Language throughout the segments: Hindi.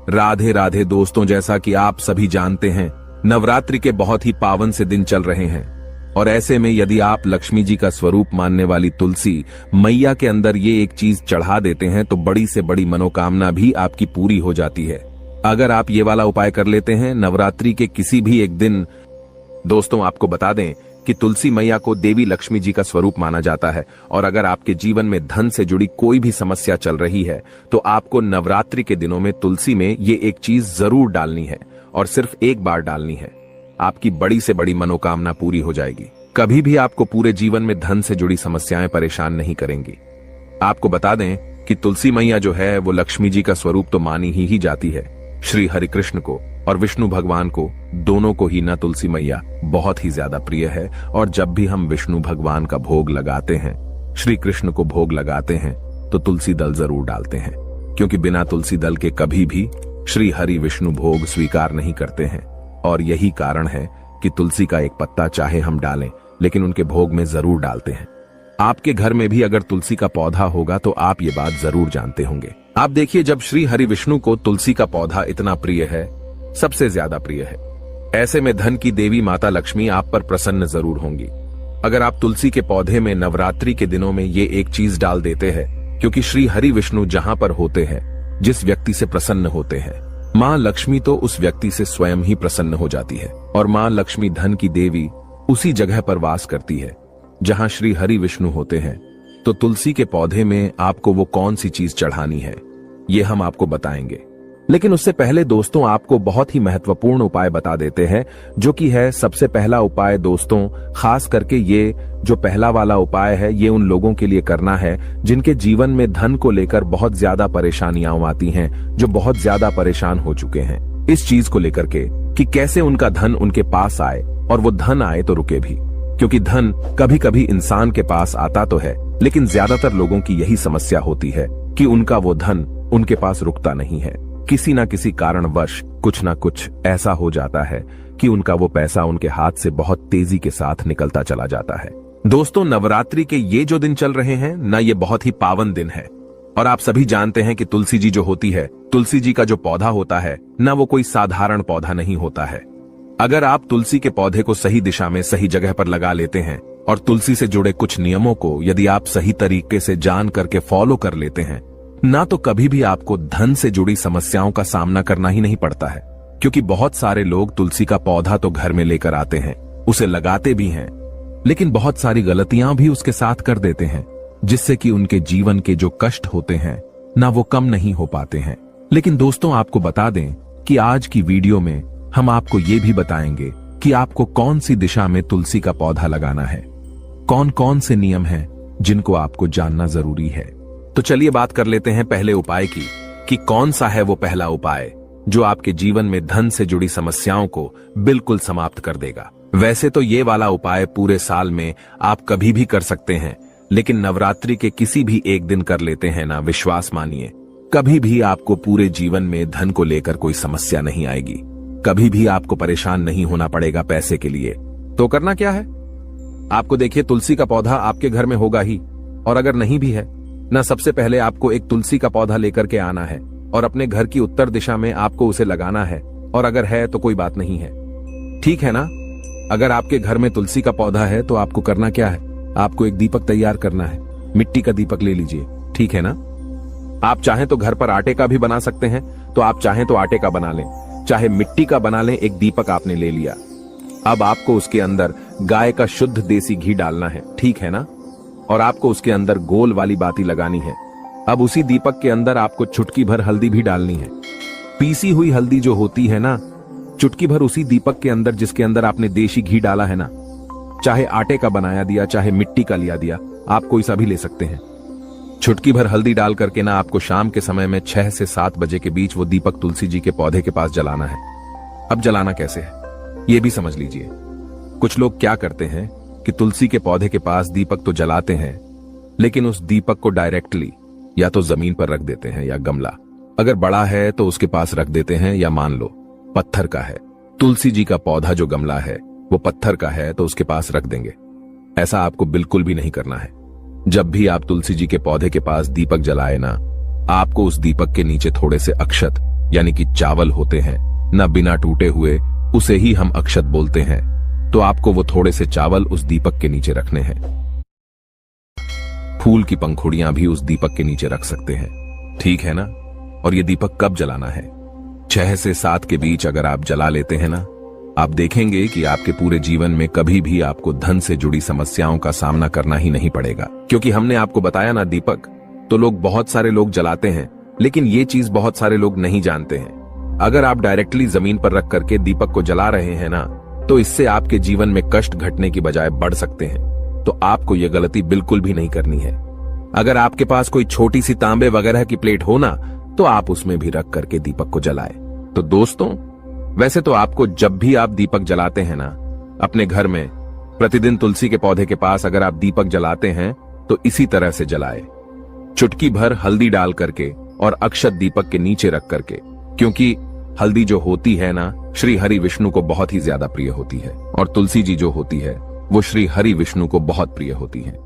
राधे राधे दोस्तों, जैसा कि आप सभी जानते हैं नवरात्रि के बहुत ही पावन से दिन चल रहे हैं और ऐसे में यदि आप लक्ष्मी जी का स्वरूप मानने वाली तुलसी मैया के अंदर ये एक चीज चढ़ा देते हैं तो बड़ी से बड़ी मनोकामना भी आपकी पूरी हो जाती है। अगर आप ये वाला उपाय कर लेते हैं नवरात्रि के किसी भी एक दिन। दोस्तों, आपको बता दें कि तुलसी मैया को देवी लक्ष्मी जी का स्वरूप माना जाता है और अगर आपके जीवन में धन से जुड़ी कोई भी समस्या चल रही है तो आपको नवरात्रि के दिनों में तुलसी में ये एक चीज जरूर डालनी है और सिर्फ एक बार डालनी है। आपकी बड़ी से बड़ी मनोकामना पूरी हो जाएगी। कभी भी आपको पूरे जीवन में धन से जुड़ी समस्याएं परेशान नहीं करेंगी। आपको बता दें कि तुलसी मैया जो है वो लक्ष्मी जी का स्वरूप तो मानी ही जाती है। श्री हरि कृष्ण को और विष्णु भगवान को, दोनों को ही ना तुलसी मैया बहुत ही ज्यादा प्रिय है और जब भी हम विष्णु भगवान का भोग लगाते हैं, श्री कृष्ण को भोग लगाते हैं तो तुलसी दल जरूर डालते हैं, क्योंकि बिना तुलसी दल के कभी भी श्री हरि विष्णु भोग स्वीकार नहीं करते हैं। और यही कारण है कि तुलसी का एक पत्ता चाहे हम डालें लेकिन उनके भोग में जरूर डालते हैं। आपके घर में भी अगर तुलसी का पौधा होगा तो आप ये बात जरूर जानते होंगे। आप देखिए, जब श्री हरि विष्णु को तुलसी का पौधा इतना प्रिय है, सबसे ज्यादा प्रिय है, ऐसे में धन की देवी माता लक्ष्मी आप पर प्रसन्न जरूर होंगी। अगर आप तुलसी के पौधे में नवरात्रि के दिनों में ये एक चीज डाल देते हैं, क्योंकि श्री हरि विष्णु जहां पर होते हैं, जिस व्यक्ति से प्रसन्न होते हैं, माँ लक्ष्मी तो उस व्यक्ति से स्वयं ही प्रसन्न हो जाती है और माँ लक्ष्मी धन की देवी उसी जगह पर वास करती है जहां श्री हरि विष्णु होते हैं। तो तुलसी के पौधे में आपको वो कौन सी चीज चढ़ानी है ये हम आपको बताएंगे, लेकिन उससे पहले दोस्तों आपको बहुत ही महत्वपूर्ण उपाय बता देते हैं, जो कि है सबसे पहला उपाय। दोस्तों, खास करके ये जो पहला वाला उपाय है ये उन लोगों के लिए करना है जिनके जीवन में धन को लेकर बहुत ज्यादा परेशानियां आती हैं, जो बहुत ज्यादा परेशान हो चुके हैं इस चीज को लेकर के कि कैसे उनका धन उनके पास आए और वो धन आए तो रुके भी, क्योंकि धन कभी कभी इंसान के पास आता तो है लेकिन ज्यादातर लोगों की यही समस्या होती है कि उनका वो धन उनके पास रुकता नहीं है। किसी ना किसी कारणवश कुछ ना कुछ ऐसा हो जाता है कि उनका वो पैसा उनके हाथ से बहुत तेजी के साथ निकलता चला जाता है। दोस्तों, नवरात्रि के ये जो दिन चल रहे हैं ना, ये बहुत ही पावन दिन है और आप सभी जानते हैं कि तुलसी जी जो होती है, तुलसी जी का जो पौधा होता है ना, वो कोई साधारण पौधा नहीं होता है। अगर आप तुलसी के पौधे को सही दिशा में सही जगह पर लगा लेते हैं और तुलसी से जुड़े कुछ नियमों को यदि आप सही तरीके से जान करके फॉलो कर लेते हैं ना, तो कभी भी आपको धन से जुड़ी समस्याओं का सामना करना ही नहीं पड़ता है। क्योंकि बहुत सारे लोग तुलसी का पौधा तो घर में लेकर आते हैं, उसे लगाते भी हैं, लेकिन बहुत सारी गलतियां भी उसके साथ कर देते हैं, जिससे कि उनके जीवन के जो कष्ट होते हैं ना, वो कम नहीं हो पाते हैं। लेकिन दोस्तों, आपको बता दें कि आज की वीडियो में हम आपको ये भी बताएंगे कि आपको कौन सी दिशा में तुलसी का पौधा लगाना है, कौन कौन से नियम हैं जिनको आपको जानना जरूरी है। तो चलिए बात कर लेते हैं पहले उपाय की कि कौन सा है वो पहला उपाय जो आपके जीवन में धन से जुड़ी समस्याओं को बिल्कुल समाप्त कर देगा। वैसे तो ये वाला उपाय पूरे साल में आप कभी भी कर सकते हैं, लेकिन नवरात्रि के किसी भी एक दिन कर लेते हैं ना, विश्वास मानिए कभी भी आपको पूरे जीवन में धन को लेकर कोई समस्या नहीं आएगी, कभी भी आपको परेशान नहीं होना पड़ेगा पैसे के लिए। तो करना क्या है, आपको देखिए तुलसी का पौधा आपके घर में होगा ही, और अगर नहीं भी है ना, सबसे पहले आपको एक तुलसी का पौधा लेकर के आना है और अपने घर की उत्तर दिशा में आपको उसे लगाना है, और अगर है तो कोई बात नहीं है, ठीक है ना। अगर आपके घर में तुलसी का पौधा है तो आपको करना क्या है, आपको एक दीपक तैयार करना है, मिट्टी का दीपक ले लीजिए, ठीक है ना। आप चाहें तो घर पर आटे का भी बना सकते हैं, तो आप चाहें तो आटे का बना लें, चाहे मिट्टी का बना लें। एक दीपक आपने ले लिया, अब आपको उसके अंदर गाय का शुद्ध देसी घी डालना है, ठीक है ना, और आपको उसके अंदर गोल वाली बाती लगानी है। अब उसी दीपक के अंदर आपको चुटकी भर हल्दी भी डालनी है, पीसी हुई हल्दी जो होती है ना, चुटकी भर उसी दीपक के अंदर जिसके अंदर आपने देसी घी डाला है ना, चाहे आटे का बनाया दिया चाहे मिट्टी का लिया दिया, आप कोई सा भी ले सकते हैं। चुटकी भर हल्दी डाल करके ना आपको शाम के समय में 6 से 7 बजे के बीच वो दीपक तुलसी जी के पौधे के पास जलाना है। अब जलाना कैसे है ये भी समझ लीजिए। कुछ लोग क्या करते हैं कि तुलसी के पौधे के पास दीपक तो जलाते हैं, लेकिन उस दीपक को डायरेक्टली या तो जमीन पर रख देते हैं या गमला, अगर बड़ा है तो उसके पास रख देते हैं, या मान लो पत्थर का है, तुलसी जी का पौधा जो गमला है वो पत्थर का है तो उसके पास रख देंगे। ऐसा आपको बिल्कुल भी नहीं करना है। जब भी आप तुलसी जी के पौधे के पास दीपक जलाए ना, आपको उस दीपक के नीचे थोड़े से अक्षत यानी कि चावल होते हैं न बिना टूटे हुए, उसे ही हम अक्षत बोलते हैं। तो आपको वो थोड़े से चावल उस दीपक के नीचे रखने हैं। फूल की पंखुड़ियां भी उस दीपक के नीचे रख सकते हैं, ठीक है ना? और ये दीपक कब जलाना है? 6 से 7 के बीच अगर आप जला लेते हैं ना, आप देखेंगे कि आपके पूरे जीवन में कभी भी आपको धन से जुड़ी समस्याओं का सामना करना ही नहीं पड़ेगा। क्योंकि हमने आपको बताया ना, दीपक तो लोग बहुत सारे लोग जलाते हैं, लेकिन ये चीज बहुत सारे लोग नहीं जानते हैं। अगर आप डायरेक्टली जमीन पर रख करके दीपक को जला रहे हैं ना, तो इससे आपके जीवन में कष्ट घटने की बजाय बढ़ सकते हैं। तो आपको यह गलती बिल्कुल भी नहीं करनी है। अगर आपके पास कोई छोटी सी तांबे वगैरह की प्लेट हो ना, तो आप उसमें भी रख करके दीपक को जलाएं। तो दोस्तों, वैसे तो आपको जब भी आप दीपक जलाते हैं ना, अपने घर में प्रतिदिन तुलसी के पौधे के पास अगर आप दीपक जलाते हैं तो इसी तरह से जलाएं, चुटकी भर हल्दी डाल करके और अक्षत दीपक के नीचे रख करके। क्योंकि हल्दी जो होती है ना, श्री हरि विष्णु को बहुत ही ज्यादा प्रिय होती है, और तुलसी जी जो होती है वो श्री हरि विष्णु को बहुत प्रिय होती है।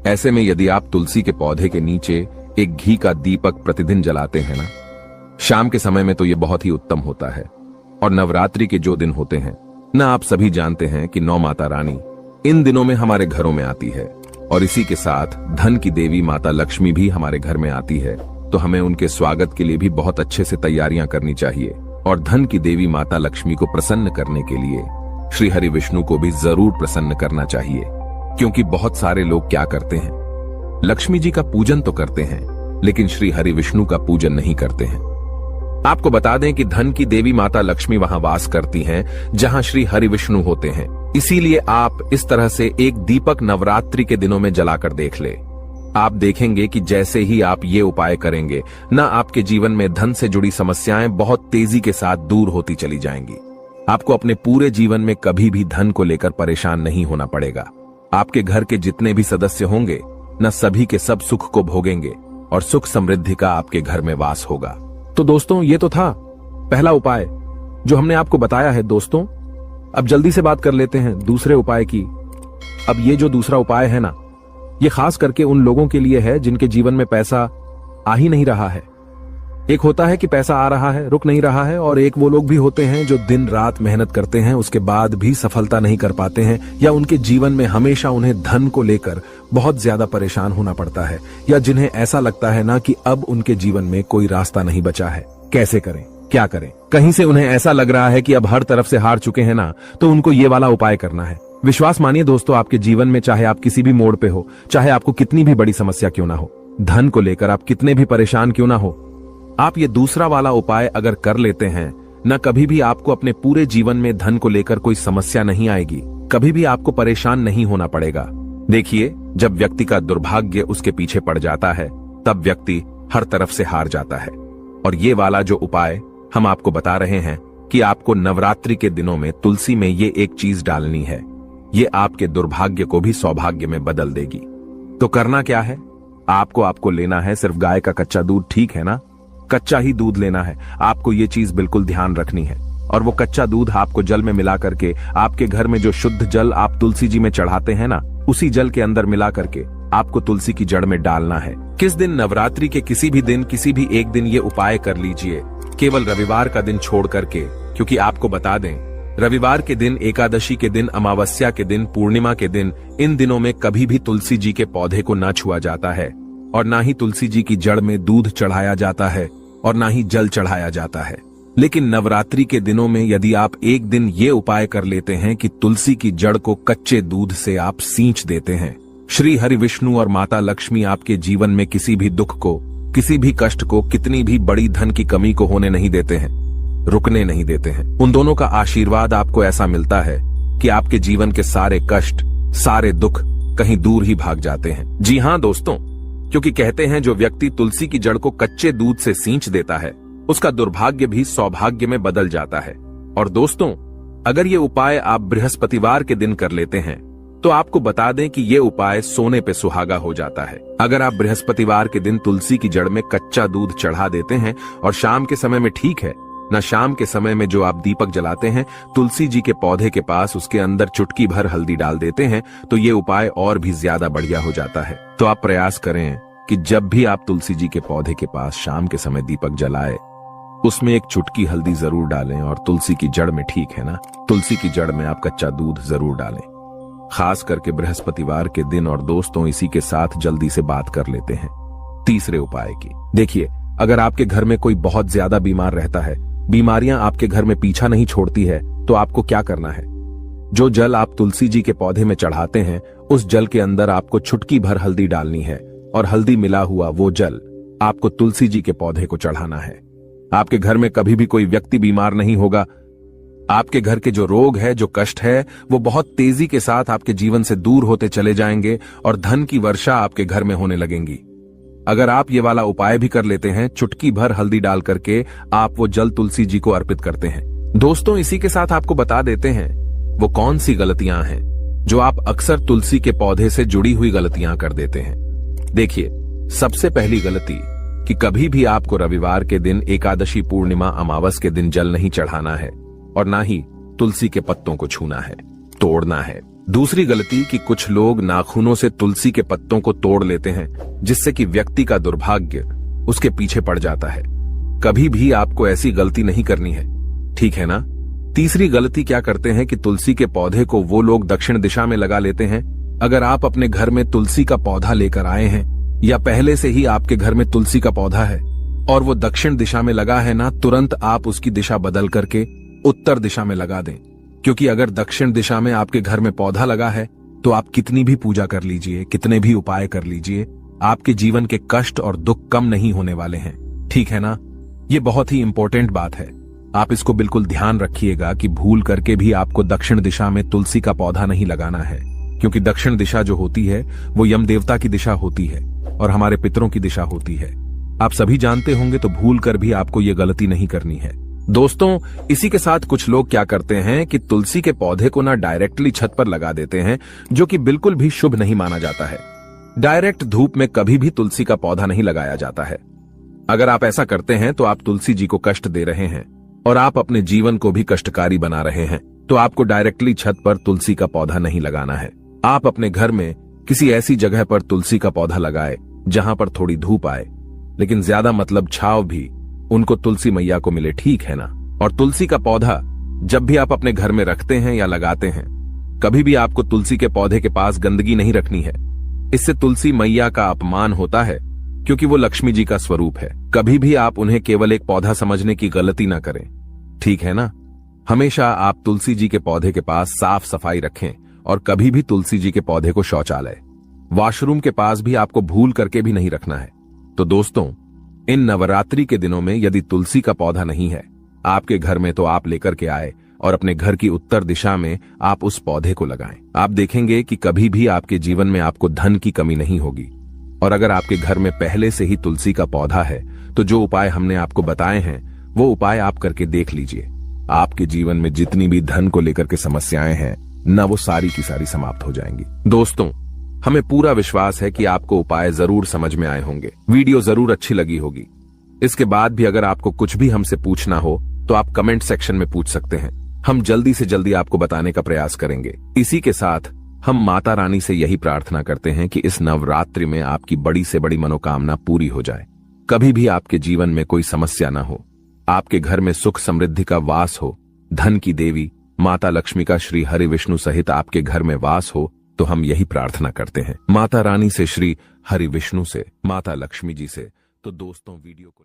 ऐसे में यदि आप तुलसी के पौधे के नीचे एक घी का दीपक प्रतिदिन जलाते हैं ना, शाम के समय में, तो ये बहुत ही उत्तम होता है। और नवरात्रि के जो दिन होते हैं ना, आप सभी जानते हैं कि 9 माता रानी इन दिनों में हमारे घरों में आती है, और इसी के साथ धन की देवी माता लक्ष्मी भी हमारे घर में आती है। तो हमें उनके स्वागत के लिए भी बहुत अच्छे से तैयारियां करनी चाहिए, और धन की देवी माता लक्ष्मी को प्रसन्न करने के लिए श्री हरि विष्णु को भी जरूर प्रसन्न करना चाहिए। क्योंकि बहुत सारे लोग क्या करते हैं, लक्ष्मी जी का पूजन तो करते हैं, लेकिन श्री हरि विष्णु का पूजन नहीं करते हैं। आपको बता दें कि धन की देवी माता लक्ष्मी वहां वास करती हैं जहां श्री हरि विष्णु होते हैं। इसीलिए आप इस तरह से एक दीपक नवरात्रि के दिनों में जलाकर देख ले। आप देखेंगे कि जैसे ही आप ये उपाय करेंगे ना, आपके जीवन में धन से जुड़ी समस्याएं बहुत तेजी के साथ दूर होती चली जाएंगी। आपको अपने पूरे जीवन में कभी भी धन को लेकर परेशान नहीं होना पड़ेगा। आपके घर के जितने भी सदस्य होंगे न, सभी के सब सुख को भोगेंगे और सुख समृद्धि का आपके घर में वास होगा। तो दोस्तों, ये तो था पहला उपाय जो हमने आपको बताया है। दोस्तों, अब जल्दी से बात कर लेते हैं दूसरे उपाय की। अब ये जो दूसरा उपाय है ना, ये खास करके उन लोगों के लिए है जिनके जीवन में पैसा आ ही नहीं रहा है। एक होता है कि पैसा आ रहा है, रुक नहीं रहा है, और एक वो लोग भी होते हैं जो दिन रात मेहनत करते हैं, उसके बाद भी सफलता नहीं कर पाते हैं, या उनके जीवन में हमेशा उन्हें धन को लेकर बहुत ज्यादा परेशान होना पड़ता है, या जिन्हें ऐसा लगता है ना कि अब उनके जीवन में कोई रास्ता नहीं बचा है। कैसे करें, क्या करें? कहीं से उन्हें ऐसा लग रहा है कि अब हर तरफ से हार चुके हैं ना, तो उनको ये वाला उपाय करना है। विश्वास मानिए दोस्तों, आपके जीवन में चाहे आप किसी भी मोड़ पे हो, चाहे आपको कितनी भी बड़ी समस्या क्यों ना हो, धन को लेकर आप कितने भी परेशान क्यों ना हो, आप ये दूसरा वाला उपाय अगर कर लेते हैं न, कभी भी आपको अपने पूरे जीवन में धन को लेकर कोई समस्या नहीं आएगी, कभी भी आपको परेशान नहीं होना पड़ेगा। देखिए, जब व्यक्ति का दुर्भाग्य उसके पीछे पड़ जाता है, तब व्यक्ति हर तरफ से हार जाता है। और ये वाला जो उपाय हम आपको बता रहे हैं कि आपको नवरात्रि के दिनों में तुलसी में ये एक चीज डालनी है, ये आपके दुर्भाग्य को भी सौभाग्य में बदल देगी। तो करना क्या है, आपको लेना है सिर्फ गाय का कच्चा दूध, ठीक है ना? कच्चा ही दूध लेना है आपको, ये चीज बिल्कुल ध्यान रखनी है। और वो कच्चा दूध आपको जल में मिला करके, आपके घर में जो शुद्ध जल आप तुलसी जी में चढ़ाते हैं ना, उसी जल के अंदर मिला करके आपको तुलसी की जड़ में डालना है। किस दिन? नवरात्रि के किसी भी दिन, किसी भी एक दिन ये उपाय कर लीजिए, केवल रविवार का दिन छोड़ करके। क्योंकि आपको बता दें, रविवार के दिन, एकादशी के दिन, अमावस्या के दिन, पूर्णिमा के दिन, इन दिनों में कभी भी तुलसी जी के पौधे को ना छुआ जाता है, और ना ही तुलसी जी की जड़ में दूध चढ़ाया जाता है, और ना ही जल चढ़ाया जाता है। लेकिन नवरात्रि के दिनों में यदि आप एक दिन ये उपाय कर लेते हैं कि तुलसी की जड़ को कच्चे दूध से आप सींच देते हैं, श्री हरि विष्णु और माता लक्ष्मी आपके जीवन में किसी भी दुख को, किसी भी कष्ट को, कितनी भी बड़ी धन की कमी को होने नहीं देते हैं, रुकने नहीं देते हैं। उन दोनों का आशीर्वाद आपको ऐसा मिलता है कि आपके जीवन के सारे कष्ट, सारे दुख कहीं दूर ही भाग जाते हैं। जी हाँ दोस्तों, क्योंकि कहते हैं जो व्यक्ति तुलसी की जड़ को कच्चे दूध से सींच देता है, उसका दुर्भाग्य भी सौभाग्य में बदल जाता है। और दोस्तों, अगर ये उपाय आप बृहस्पतिवार के दिन कर लेते हैं, तो आपको बता दें कि ये उपाय सोने पे सुहागा हो जाता है। अगर आप बृहस्पतिवार के दिन तुलसी की जड़ में कच्चा दूध चढ़ा देते हैं, और शाम के समय में, ठीक है ना, शाम के समय में जो आप दीपक जलाते हैं, तुलसी जी के पौधे के पास उसके अंदर चुटकी भर हल्दी डाल देते हैं, तो ये उपाय और भी ज्यादा बढ़िया हो जाता है। तो आप प्रयास करें कि जब भी आप तुलसी जी के पौधे के पास शाम के समय दीपक जलाए, उसमें एक चुटकी हल्दी जरूर डालें और तुलसी की जड़ में, ठीक है ना, तुलसी की जड़ में आप कच्चा दूध जरूर डालें, खास करके बृहस्पतिवार के दिन। और दोस्तों, इसी के साथ जल्दी से बात कर लेते हैं तीसरे उपाय की। देखिए, अगर आपके घर में कोई बहुत ज्यादा बीमार रहता है, बीमारियां आपके घर में पीछा नहीं छोड़ती है, तो आपको क्या करना है? जो जल आप तुलसी जी के पौधे में चढ़ाते हैं, उस जल के अंदर आपको चुटकी भर हल्दी डालनी है और हल्दी मिला हुआ वो जल आपको तुलसी जी के पौधे को चढ़ाना है। आपके घर में कभी भी कोई व्यक्ति बीमार नहीं होगा। आपके घर के जो रोग है, जो कष्ट है, वो बहुत तेजी के साथ आपके जीवन से दूर होते चले जाएंगे और धन की वर्षा आपके घर में होने लगेंगी। अगर आप ये वाला उपाय भी कर लेते हैं, चुटकी भर हल्दी डाल करके आप वो जल तुलसी जी को अर्पित करते हैं। दोस्तों, इसी के साथ आपको बता देते हैं वो कौन सी गलतियां हैं जो आप अक्सर तुलसी के पौधे से जुड़ी हुई गलतियां कर देते हैं। देखिए, सबसे पहली गलती कि कभी भी आपको रविवार के दिन, एकादशी, पूर्णिमा, अमावस के दिन जल नहीं चढ़ाना है और ना ही तुलसी के पत्तों को छूना है, तोड़ना है। दूसरी गलती कि कुछ लोग नाखूनों से तुलसी के पत्तों को तोड़ लेते हैं, जिससे कि व्यक्ति का दुर्भाग्य उसके पीछे पड़ जाता है। कभी भी आपको ऐसी गलती नहीं करनी है, ठीक है ना। तीसरी गलती क्या करते हैं कि तुलसी के पौधे को वो लोग दक्षिण दिशा में लगा लेते हैं। अगर आप अपने घर में तुलसी का पौधा लेकर आए हैं या पहले से ही आपके घर में तुलसी का पौधा है और वो दक्षिण दिशा में लगा है ना, तुरंत आप उसकी दिशा बदल करके उत्तर दिशा में लगा दें। क्योंकि अगर दक्षिण दिशा में आपके घर में पौधा लगा है तो आप कितनी भी पूजा कर लीजिए, कितने भी उपाय कर लीजिए, आपके जीवन के कष्ट और दुख कम नहीं होने वाले हैं, ठीक है ना। ये बहुत ही इंपॉर्टेंट बात है, आप इसको बिल्कुल ध्यान रखिएगा कि भूल करके भी आपको दक्षिण दिशा में तुलसी का पौधा नहीं लगाना है। क्योंकि दक्षिण दिशा जो होती है वो यम देवता की दिशा होती है और हमारे पितरों की दिशा होती है। आप सभी जानते होंगे, तो भूल कर भी आपको ये गलती नहीं करनी है। दोस्तों, इसी के साथ कुछ लोग क्या करते हैं कि तुलसी के पौधे को ना डायरेक्टली छत पर लगा देते हैं, जो कि बिल्कुल भी शुभ नहीं माना जाता है। डायरेक्ट धूप में कभी भी तुलसी का पौधा नहीं लगाया जाता है। अगर आप ऐसा करते हैं तो आप तुलसी जी को कष्ट दे रहे हैं और आप अपने जीवन को भी कष्टकारी बना रहे हैं। तो आपको डायरेक्टली छत पर तुलसी का पौधा नहीं लगाना है। आप अपने घर में किसी ऐसी जगह पर तुलसी का पौधा लगाए जहां पर थोड़ी धूप आए, लेकिन ज्यादा मतलब छाव भी उनको तुलसी मैया को मिले, ठीक है ना। और तुलसी का पौधा जब भी आप अपने घर में रखते हैं या लगाते हैं, कभी भी आपको तुलसी के पौधे के पास गंदगी नहीं रखनी है। इससे तुलसी मैया का अपमान होता है, क्योंकि वो लक्ष्मी जी का स्वरूप है। कभी भी आप उन्हें केवल एक पौधा समझने की गलती ना करें, ठीक है ना। हमेशा आप तुलसी जी के पौधे के पास साफ सफाई रखें और कभी भी तुलसी जी के पौधे को शौचालय, वॉशरूम के पास भी आपको भूल करके भी नहीं रखना है। तो दोस्तों, इन नवरात्रि के दिनों में यदि तुलसी का पौधा नहीं है आपके घर में, तो आप लेकर के आए और अपने घर की उत्तर दिशा में आप उस पौधे को लगाएं। आप देखेंगे कि कभी भी आपके जीवन में आपको धन की कमी नहीं होगी। और अगर आपके घर में पहले से ही तुलसी का पौधा है, तो जो उपाय हमने आपको बताए हैं वो उपाय आप करके देख लीजिए। आपके जीवन में जितनी भी धन को लेकर के समस्याएं हैं न, वो सारी की सारी समाप्त हो जाएंगी। दोस्तों, हमें पूरा विश्वास है कि आपको उपाय जरूर समझ में आए होंगे, वीडियो जरूर अच्छी लगी होगी। इसके बाद भी अगर आपको कुछ भी हमसे पूछना हो तो आप कमेंट सेक्शन में पूछ सकते हैं। हम जल्दी से जल्दी आपको बताने का प्रयास करेंगे। इसी के साथ हम माता रानी से यही प्रार्थना करते हैं कि इस नवरात्रि में आपकी बड़ी से बड़ी मनोकामना पूरी हो जाए। कभी भी आपके जीवन में कोई समस्या ना हो, आपके घर में सुख समृद्धि का वास हो, धन की देवी माता लक्ष्मी का श्री हरि विष्णु सहित आपके घर में वास हो, तो हम यही प्रार्थना करते हैं माता रानी से, श्री हरि विष्णु से, माता लक्ष्मी जी से। तो दोस्तों, वीडियो को